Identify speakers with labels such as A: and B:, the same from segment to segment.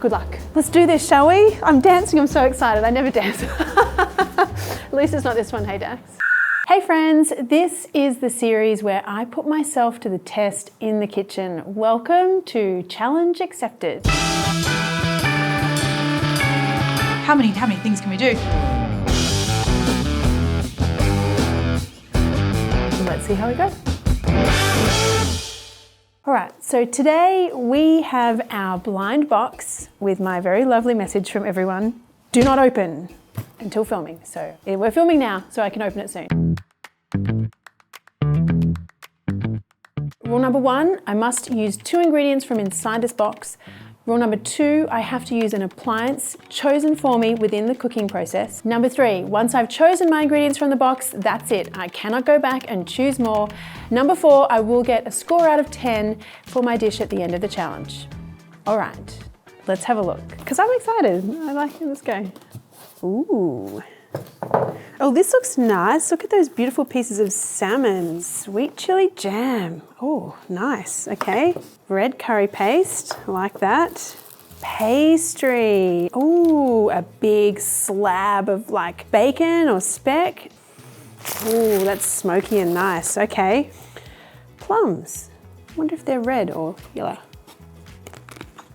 A: Good luck. Let's do this, shall we? I'm dancing, I'm so excited. I never dance. At least it's not this one, hey Dax. Hey friends, this is the series where I put myself to the test in the kitchen. Welcome to Challenge Accepted.
B: How many things can we do?
A: Let's see how we go. All right, so today we have our blind box with my very lovely message from everyone. Do not open until filming. So we're filming now, so I can open it soon. Rule number 1, I must use 2 ingredients from inside this box. Rule number 2, I have to use an appliance chosen for me within the cooking process. Number 3, once I've chosen my ingredients from the box, that's it. I cannot go back and choose more. Number 4, I will get a score out of 10 for my dish at the end of the challenge. All right, let's have a look, because I'm excited. I like it. Let's go. Ooh. Oh, this looks nice. Look at those beautiful pieces of salmon. Sweet chili jam. Oh, nice. Okay. Red curry paste. I like that. Pastry. Ooh, a big slab of like bacon or speck. Ooh, that's smoky and nice. Okay. Plums. I wonder if they're red or yellow.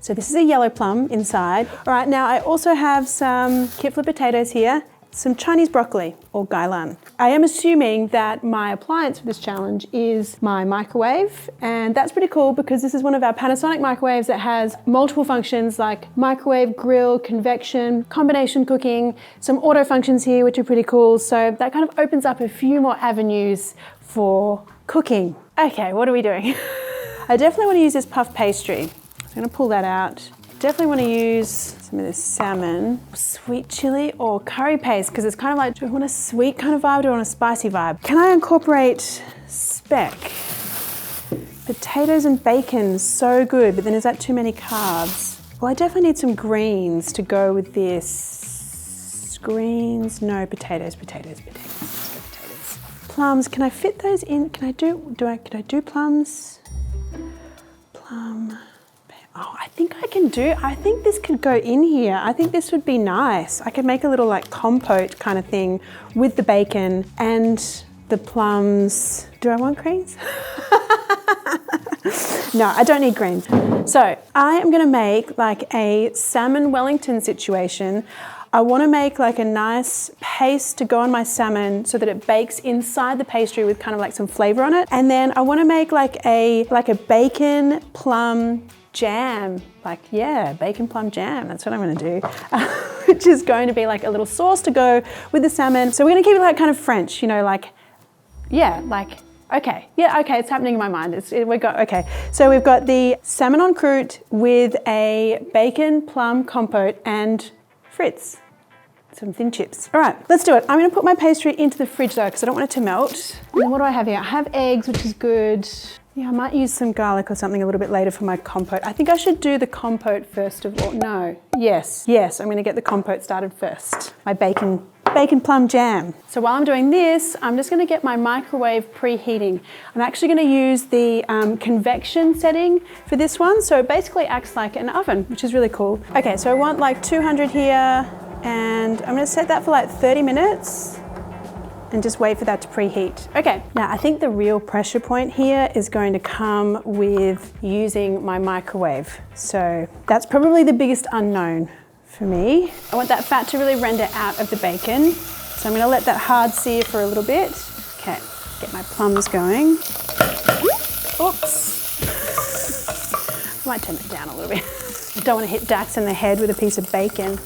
A: So this is a yellow plum inside. All right, now I also have some kipfler potatoes here, some Chinese broccoli or gailan. I am assuming that my appliance for this challenge is my microwave, and that's pretty cool because this is one of our Panasonic microwaves that has multiple functions like microwave, grill, convection, combination cooking, some auto functions here which are pretty cool. So that kind of opens up a few more avenues for cooking. Okay, what are we doing? I definitely want to use this puff pastry. I'm gonna pull that out. Definitely want to use some of this salmon, sweet chili or curry paste, because it's kind of like, do I want a sweet kind of vibe or do I want a spicy vibe? Can I incorporate speck? Potatoes and bacon, so good, but then is that too many carbs? Well, I definitely need some greens to go with this. Greens, no, potatoes. Plums, can I fit those in? Can I do plums? Plum. Oh, I think this could go in here. I think this would be nice. I could make a little like compote kind of thing with the bacon and the plums. Do I want greens? No, I don't need greens. So I am gonna make like a salmon Wellington situation. I want to make like a nice paste to go on my salmon so that it bakes inside the pastry with kind of like some flavor on it. And then I want to make like a bacon plum jam, bacon plum jam. That's what I'm going to do, which is going to be like a little sauce to go with the salmon. So we're going to keep it like kind of French, you know, okay, it's happening in my mind. Okay, so we've got the salmon en croûte with a bacon plum compote and frites, some thin chips. All right, let's do it. I'm going to put my pastry into the fridge though, because I don't want it to melt. And then what do I have here? I have eggs, which is good. Yeah, I might use some garlic or something a little bit later for my compote. I think I should do the compote first of all. No, yes, I'm going to get the compote started first. My bacon plum jam. So while I'm doing this, I'm just going to get my microwave preheating. I'm actually going to use the convection setting for this one. So it basically acts like an oven, which is really cool. Okay, so I want like 200 here, and I'm going to set that for like 30 minutes and just wait for that to preheat. Okay, now I think the real pressure point here is going to come with using my microwave. So that's probably the biggest unknown for me. I want that fat to really render out of the bacon. So I'm gonna let that hard sear for a little bit. Okay, get my plums going. Oops. I might turn it down a little bit. I don't want to hit Dax in the head with a piece of bacon.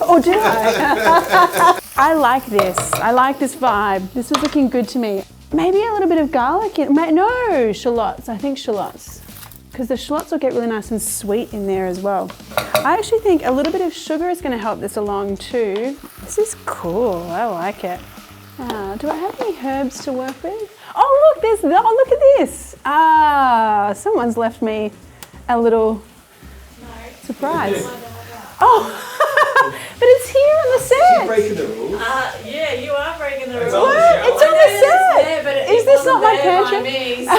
A: Or do I? I like this. I like this vibe. This is looking good to me. Maybe a little bit of garlic. No, shallots. I think shallots. Because the shallots will get really nice and sweet in there as well. I actually think a little bit of sugar is going to help this along too. This is cool. I like it. Do I have any herbs to work with? Oh, look at this. Someone's left me a little surprise. Oh. But it's here on the set.
C: Is she breaking the rules?
D: Yeah, you are breaking the rules.
A: What? It's on the set.
D: There, but
A: is this not my pantry?
D: By me, so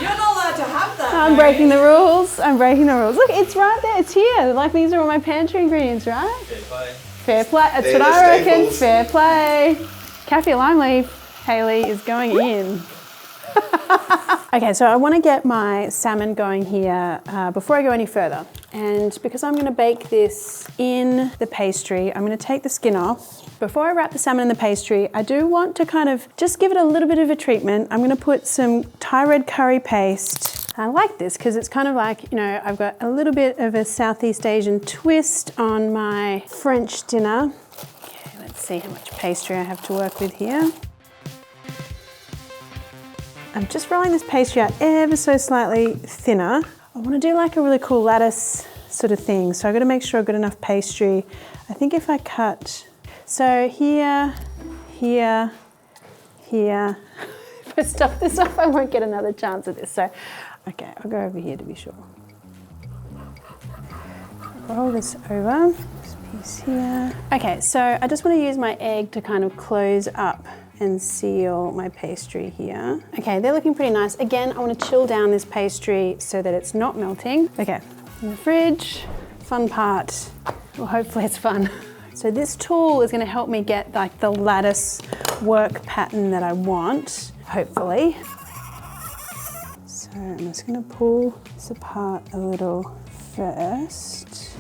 D: you're not allowed allowed to have that.
A: I'm breaking the rules. I'm breaking the rules. Look, it's right there. It's here. Like, these are all my pantry ingredients, right?
C: Fair play.
A: Fair play. That's
E: They're
A: what
E: the
A: I reckon.
E: staples.
A: Fair play. Kaffir lime leaf, Hayley, is going in. Okay, so I want to get my salmon going here before I go any further. And because I'm going to bake this in the pastry, I'm going to take the skin off. Before I wrap the salmon in the pastry, I do want to kind of just give it a little bit of a treatment. I'm going to put some Thai red curry paste. I like this because it's kind of like, you know, I've got a little bit of a Southeast Asian twist on my French dinner. Okay, let's see how much pastry I have to work with here. I'm just rolling this pastry out ever so slightly thinner. I want to do like a really cool lattice sort of thing. So I've got to make sure I've got enough pastry. I think if I cut, so here, here, here. If I stuff this up, I won't get another chance at this. So, okay, I'll go over here to be sure. Roll this over, this piece here. Okay, so I just want to use my egg to kind of close up and seal my pastry here. Okay, they're looking pretty nice. Again, I want to chill down this pastry so that it's not melting. Okay, in the fridge, fun part. Well, hopefully it's fun. So this tool is going to help me get like the lattice work pattern that I want, hopefully. So I'm just going to pull this apart a little first.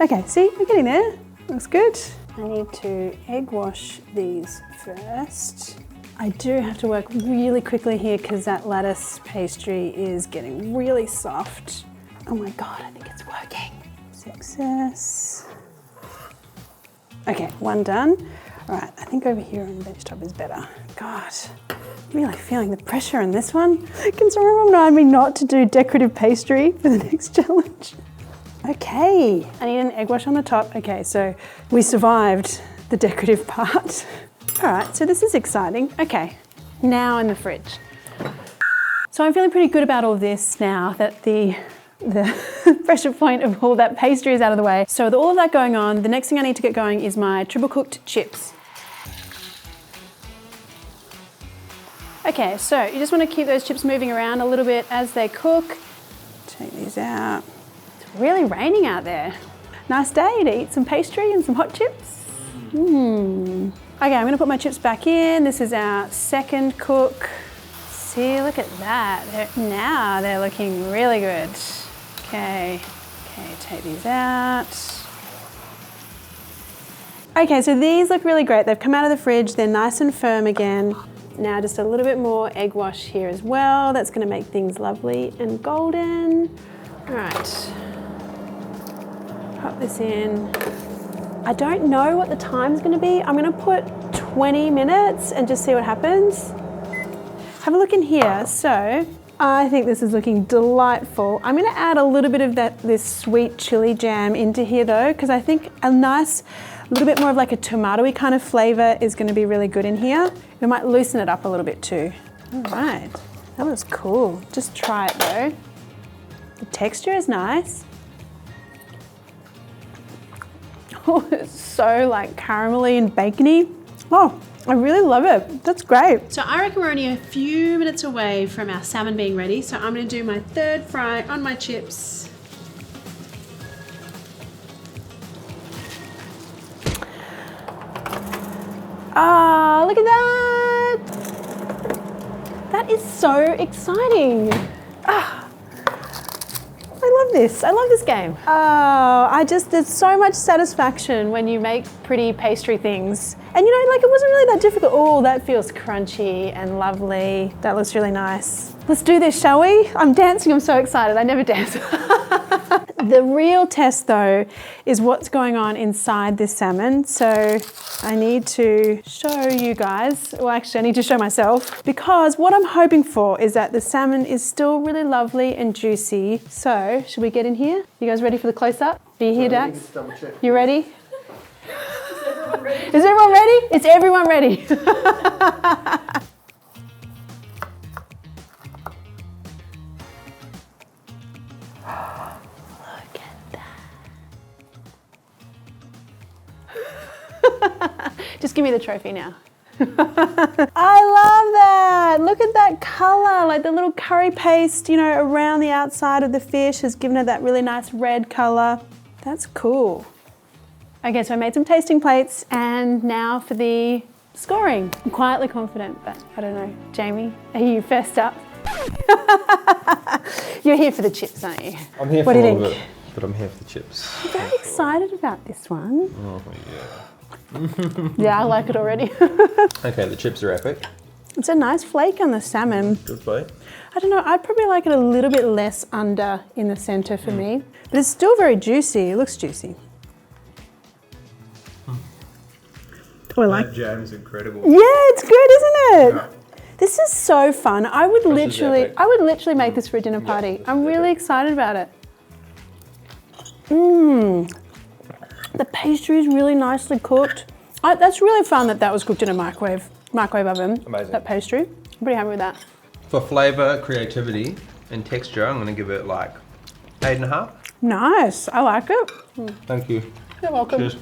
A: Okay, see, we're getting there. Looks good. I need to egg wash these first. I do have to work really quickly here because that lattice pastry is getting really soft. Oh my God, I think it's working. Success. Okay, one done. All right, I think over here on the bench top is better. God, really feeling the pressure in this one. Can someone remind me not to do decorative pastry for the next challenge? Okay, I need an egg wash on the top. Okay, so we survived the decorative part. All right, so this is exciting. Okay, now in the fridge. So I'm feeling pretty good about all this now that the pressure point of all that pastry is out of the way. So with all of that going on, the next thing I need to get going is my triple cooked chips. Okay, so you just want to keep those chips moving around a little bit as they cook. Take these out. It's really raining out there. Nice day to eat some pastry and some hot chips. Okay, I'm going to put my chips back in. This is our second cook. See, look at that. Now they're looking really good. Okay, take these out. Okay, so these look really great. They've come out of the fridge. They're nice and firm again. Now just a little bit more egg wash here as well. That's going to make things lovely and golden. All right, pop this in. I don't know what the time's going to be. I'm going to put 20 minutes and just see what happens. Have a look in here. So I think this is looking delightful. I'm going to add a little bit of this sweet chili jam into here though, because I think a nice little bit more of like a tomatoey kind of flavor is going to be really good in here. We might loosen it up a little bit too. All right, that looks cool. Just try it though. The texture is nice. Oh, it's so like caramelly and bacony. Oh, I really love it. That's great. So I reckon we're only a few minutes away from our salmon being ready. So I'm going to do my third fry on my chips. Ah, look at that. That is so exciting. Ah. I love this. I love this game. Oh, there's so much satisfaction when you make pretty pastry things. And you know, like it wasn't really that difficult. Oh, that feels crunchy and lovely. That looks really nice. Let's do this, shall we? I'm dancing, I'm so excited. I never dance. The real test though is what's going on inside this salmon. So I need to show you guys, well actually I need to show myself, because what I'm hoping for is that the salmon is still really lovely and juicy. So should we get in here? You guys ready for the close-up? Are you here, Dax? You ready? Is everyone ready? Is everyone ready? Just give me the trophy now. I love that. Look at that colour, like the little curry paste, you know, around the outside of the fish has given it that really nice red colour. That's cool. Okay, so I made some tasting plates and now for the scoring. I'm quietly confident, but I don't know. Jamie, are you first up? You're here for the chips, aren't you?
C: I'm here
A: What
C: for
A: do you
C: all of
A: think?
C: it, but I'm here for the chips.
A: I'm very excited about this one.
C: Oh yeah.
A: Yeah, I like it already.
C: Okay, the chips are epic.
A: It's a nice flake on the salmon.
C: Good plate.
A: I don't know, I'd probably like it a little bit less under in the centre for me, but it's still very juicy. It looks juicy. Oh, I like.
C: That jam's incredible.
A: Yeah, it's good, isn't it?
C: Yeah.
A: This is so fun. I would
C: This is epic.
A: literally make this for a dinner party.
C: this
A: I'm
C: is
A: really
C: epic.
A: excited about it. Mmm. The pastry is really nicely cooked. That's really fun that was cooked in a microwave oven.
C: Amazing.
A: That pastry. I'm pretty happy with that.
C: For flavour, creativity, and texture, I'm going to give it like 8.5.
A: Nice. I like it.
C: Thank you.
A: You're welcome.
C: Cheers.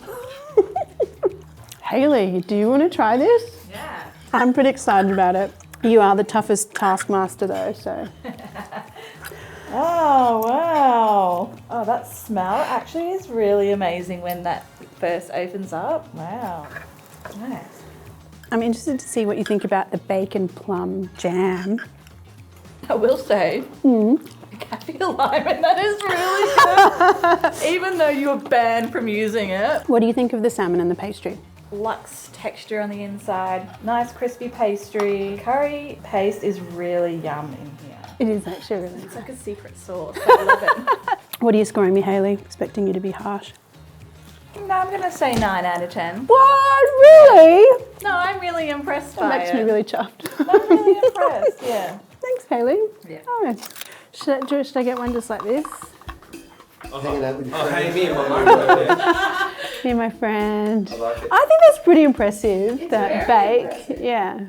A: Haley, do you want to try this?
D: Yeah.
A: I'm pretty excited about it. You are the toughest taskmaster though, so.
D: Oh, wow. Oh, that smell actually is really amazing when that first opens up. Wow. Nice.
A: I'm interested to see what you think about the bacon plum jam.
D: I will say, caffeine lime, and that is really good. Even though you were banned from using it.
A: What do you think of the salmon and the pastry?
D: Luxe texture on the inside, nice crispy pastry. Curry paste is really yum in here.
A: It is actually really
D: It's
A: nice.
D: like a secret sauce. I love it.
A: What are you scoring me, Haley? Expecting you to be harsh.
D: No, I'm going to say 9 out of 10.
A: What? Really?
D: No, I'm really impressed
A: That
D: by
A: makes
D: it.
A: me really chuffed.
D: I'm really impressed, yeah.
A: Thanks, Haley.
D: Yeah.
A: Oh, should I get one just like this?
C: Hanging out with your friends. Hey, me and my mum.
A: Me and my friend.
C: I like it.
A: I think that's pretty impressive, that
D: very
A: bake. Yeah.